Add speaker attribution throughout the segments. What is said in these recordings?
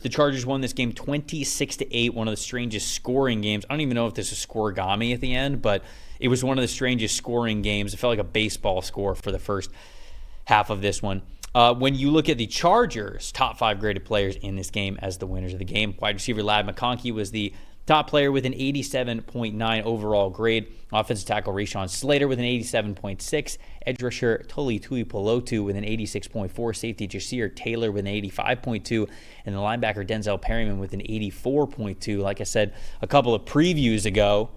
Speaker 1: The Chargers won this game 26-8, one of the strangest scoring games. I don't even know if this is scoregami at the end, but it was one of the strangest scoring games. It felt like a baseball score for the first half of this one. When you look at the Chargers' top 5 graded players in this game as the winners of the game, wide receiver Ladd McConkey was the top player with an 87.9 overall grade. Offensive tackle Rashawn Slater with an 87.6. Edge rusher Tuli Tuipulotu with an 86.4. Safety Jasir Taylor with an 85.2. And the linebacker Denzel Perryman with an 84.2. Like I said a couple of previews ago,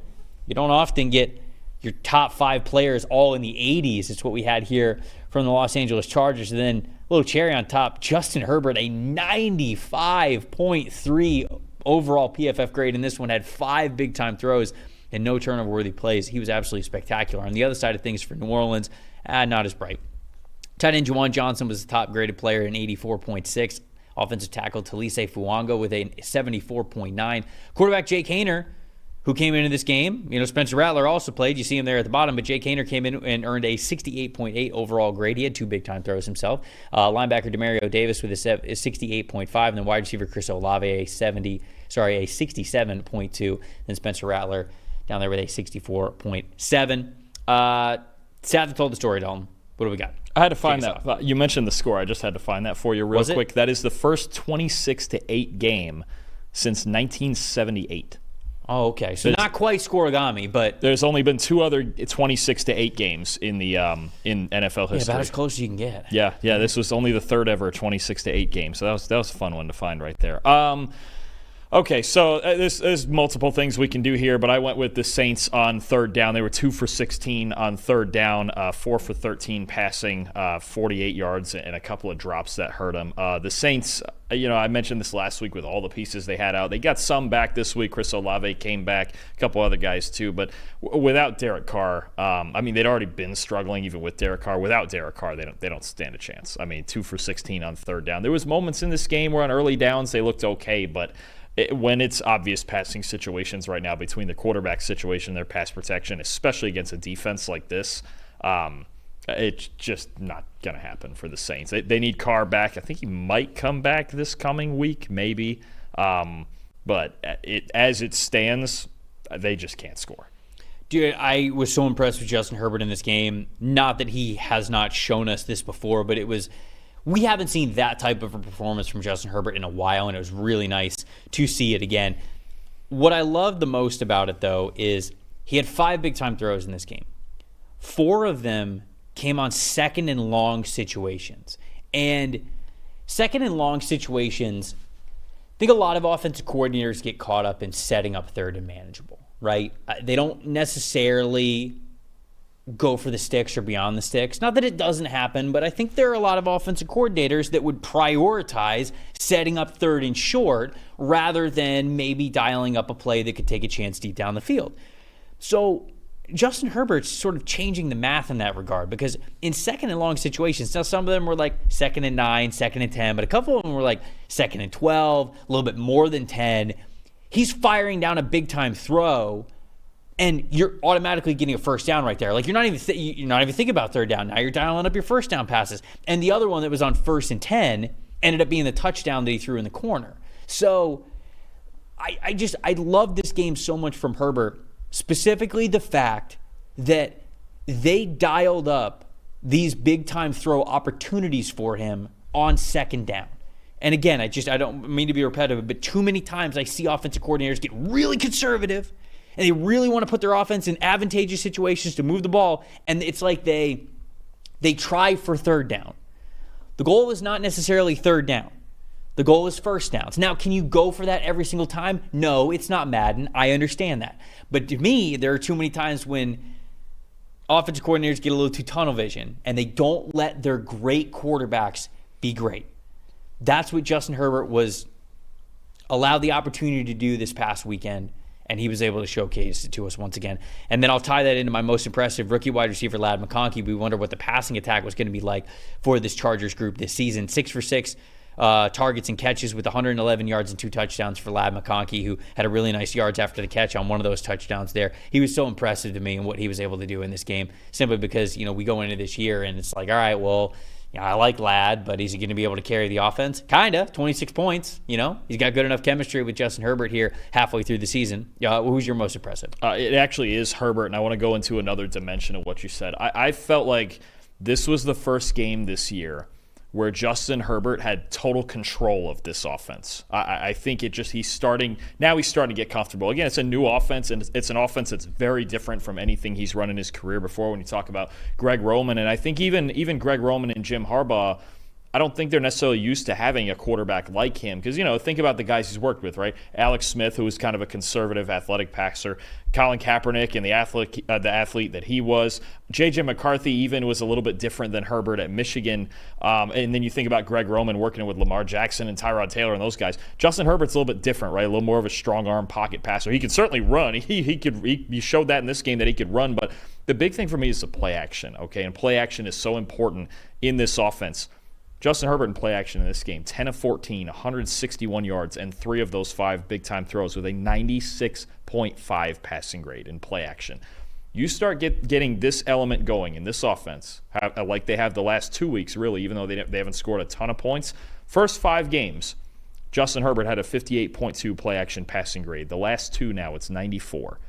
Speaker 1: you don't often get your top 5 players all in the 80s. It's what we had here from the Los Angeles Chargers. And then a little cherry on top, Justin Herbert, a 95.3 overall PFF grade, and this one had 5 big-time throws and no turnover-worthy plays. He was absolutely spectacular. On the other side of things for New Orleans, not as bright. Tight end Juwan Johnson was the top-graded player in 84.6. Offensive tackle Talise Fuanga with a 74.9. Quarterback Jake Haener, who came into this game, Spencer Rattler also played. You see him there at the bottom, but Jake Haener came in and earned a 68.8 overall grade. He had 2 big-time throws himself. Linebacker Demario Davis with a 68.5, and then wide receiver Chris Olave a 67.2. Then Spencer Rattler down there with a 64.7. Sad to tell the story, Dalton. What do we got?
Speaker 2: I had to find that. You mentioned the score. I just had to find that for you real quick. That is the first 26-8 game since 1978.
Speaker 1: Oh, okay. So not quite scoregami, but
Speaker 2: there's only been 2 other 26-8 games in the in NFL history.
Speaker 1: Yeah, about as close as you can get.
Speaker 2: Yeah. This was only the 3rd ever 26-8 game. So that was a fun one to find right there. Okay, so there's multiple things we can do here, but I went with the Saints on 3rd down. They were 2 for 16 on 3rd down, 4 for 13 passing, 48 yards, and a couple of drops that hurt them. The Saints, I mentioned this last week with all the pieces they had out. They got some back this week. Chris Olave came back, a couple other guys too, but without Derek Carr, they'd already been struggling even with Derek Carr. Without Derek Carr, they don't stand a chance. 2 for 16 on 3rd down. There was moments in this game where on early downs they looked okay, but when it's obvious passing situations right now between the quarterback situation and their pass protection, especially against a defense like this, it's just not going to happen for the Saints. They need Carr back. I think he might come back this coming week, maybe. But as it stands, they just can't score.
Speaker 1: Dude, I was so impressed with Justin Herbert in this game. Not that he has not shown us this before, but we haven't seen that type of a performance from Justin Herbert in a while, and it was really nice to see it again. What I love the most about it, though, is he had 5 big-time throws in this game. 4 of them came on 2nd and long situations. And 2nd and long situations, I think a lot of offensive coordinators get caught up in setting up 3rd and manageable, right? They don't necessarily go for the sticks or beyond the sticks. Not that it doesn't happen, but I think there are a lot of offensive coordinators that would prioritize setting up 3rd and short rather than maybe dialing up a play that could take a chance deep down the field. So Justin Herbert's sort of changing the math in that regard, because in 2nd and long situations, now some of them were like 2nd and 9, 2nd and 10, but a couple of them were like 2nd and 12, a little bit more than 10. He's firing down a big-time throw, and you're automatically getting a first down right there. Like you're not even thinking about 3rd down now. You're dialing up your first down passes. And the other one that was on 1st and 10 ended up being the touchdown that he threw in the corner. So I love this game so much from Herbert, specifically the fact that they dialed up these big time throw opportunities for him on 2nd down. And again, I don't mean to be repetitive, but too many times I see offensive coordinators get really conservative and they really want to put their offense in advantageous situations to move the ball, and it's like they try for 3rd down. The goal is not necessarily 3rd down. The goal is first downs. Now, can you go for that every single time? No, it's not Madden. I understand that. But to me, there are too many times when offensive coordinators get a little too tunnel vision and they don't let their great quarterbacks be great. That's what Justin Herbert was allowed the opportunity to do this past weekend, and he was able to showcase it to us once again. And then I'll tie that into my most impressive rookie wide receiver, Ladd McConkey. We wonder what the passing attack was going to be like for this Chargers group this season. 6 for 6 targets and catches with 111 yards and 2 touchdowns for Ladd McConkey, who had a really nice yards after the catch on one of those touchdowns there. He was so impressive to me in what he was able to do in this game, simply because, we go into this year and it's like, all right, well, I like Ladd, but is he going to be able to carry the offense? Kinda. 26 points. He's got good enough chemistry with Justin Herbert here halfway through the season. Who's your most impressive?
Speaker 2: It actually is Herbert, and I want to go into another dimension of what you said. I felt like this was the first game this year where Justin Herbert had total control of this offense. I think he's starting to get comfortable. Again, it's a new offense, and it's an offense that's very different from anything he's run in his career before when you talk about Greg Roman. And I think even Greg Roman and Jim Harbaugh, I don't think they're necessarily used to having a quarterback like him because, think about the guys he's worked with, right? Alex Smith, who was kind of a conservative athletic passer, Colin Kaepernick and the athlete that he was. J.J. McCarthy even was a little bit different than Herbert at Michigan. And then you think about Greg Roman working with Lamar Jackson and Tyrod Taylor and those guys. Justin Herbert's a little bit different, right? A little more of a strong arm pocket passer. He can certainly run. He showed that in this game that he could run. But the big thing for me is the play action, okay? And play action is so important in this offense. Justin Herbert in play action in this game, 10 of 14, 161 yards, and 3 of those 5 big-time throws with a 96.5 passing grade in play action. You start getting this element going in this offense, like they have the last 2 weeks, really, even though they haven't scored a ton of points. First 5 games, Justin Herbert had a 58.2 play action passing grade. The last 2 now, it's 94.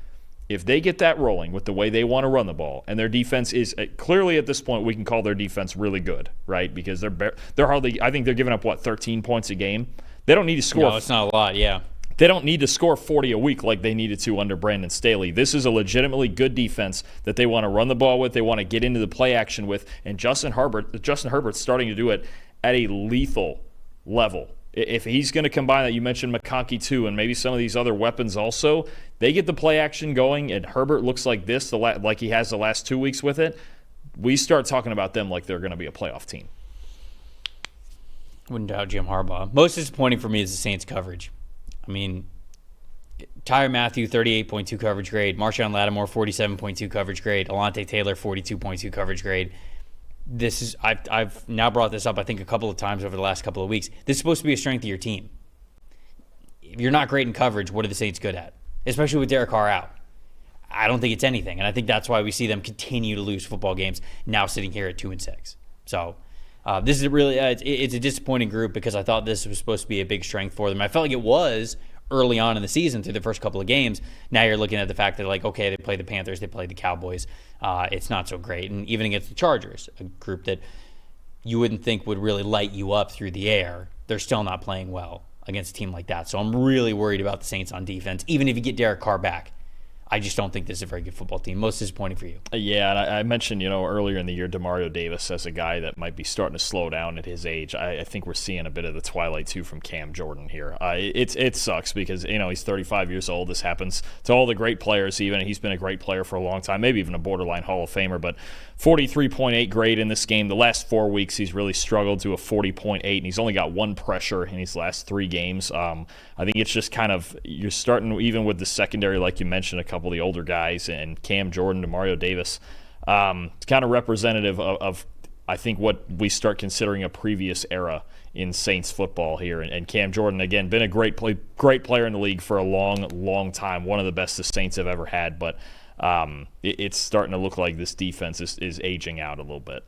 Speaker 2: If they get that rolling with the way they want to run the ball, and their defense is clearly at this point we can call their defense really good, right? Because they're hardly, I think they're giving up 13 points a game. They don't need to score.
Speaker 1: No, it's not a lot. Yeah.
Speaker 2: They don't need to score 40 a week like they needed to under Brandon Staley. This is a legitimately good defense that they want to run the ball with. They want to get into the play action with, and Justin Herbert's starting to do it at a lethal level. If he's going to combine that, you mentioned McConkey too, and maybe some of these other weapons also, they get the play action going, and Herbert looks like this, like he has the last 2 weeks with it, we start talking about them like they're going to be a playoff team.
Speaker 1: Wouldn't doubt Jim Harbaugh. Most disappointing for me is the Saints coverage. I mean, Tyrann Mathieu, 38.2 coverage grade. Marshawn Lattimore, 47.2 coverage grade. Alontae Taylor, 42.2 coverage grade. I've now brought this up, I think, a couple of times over the last couple of weeks. This is supposed to be a strength of your team. If you're not great in coverage, what are the Saints good at? Especially with Derek Carr out. I don't think it's anything, and I think that's why we see them continue to lose football games now sitting here at 2-6. So this is really it's a disappointing group because I thought this was supposed to be a big strength for them. I felt like it was early on in the season through the first couple of games. Now you're looking at the fact that, like, okay, they play the Panthers, they play the Cowboys. It's not so great. And even against the Chargers, a group that you wouldn't think would really light you up through the air, they're still not playing well against a team like that. So I'm really worried about the Saints on defense. Even if you get Derek Carr back, I just don't think this is a very good football team. Most disappointing for you.
Speaker 2: Yeah, and I mentioned, earlier in the year, Demario Davis as a guy that might be starting to slow down at his age. I think we're seeing a bit of the twilight, too, from Cam Jordan here. It sucks because, he's 35 years old. This happens to all the great players even. He's been a great player for a long time, maybe even a borderline Hall of Famer, but 43.8 grade in this game. The last 4 weeks, he's really struggled to a 40.8, and he's only got 1 pressure in his last 3 games. I think it's just kind of, you're starting, even with the secondary, like you mentioned, a couple of the older guys, and Cam Jordan, Demario Davis. It's kind of representative of, I think, what we start considering a previous era in Saints football here. And Cam Jordan, again, been a great player in the league for a long, long time, one of the best the Saints have ever had, but it's starting to look like this defense is aging out a little bit.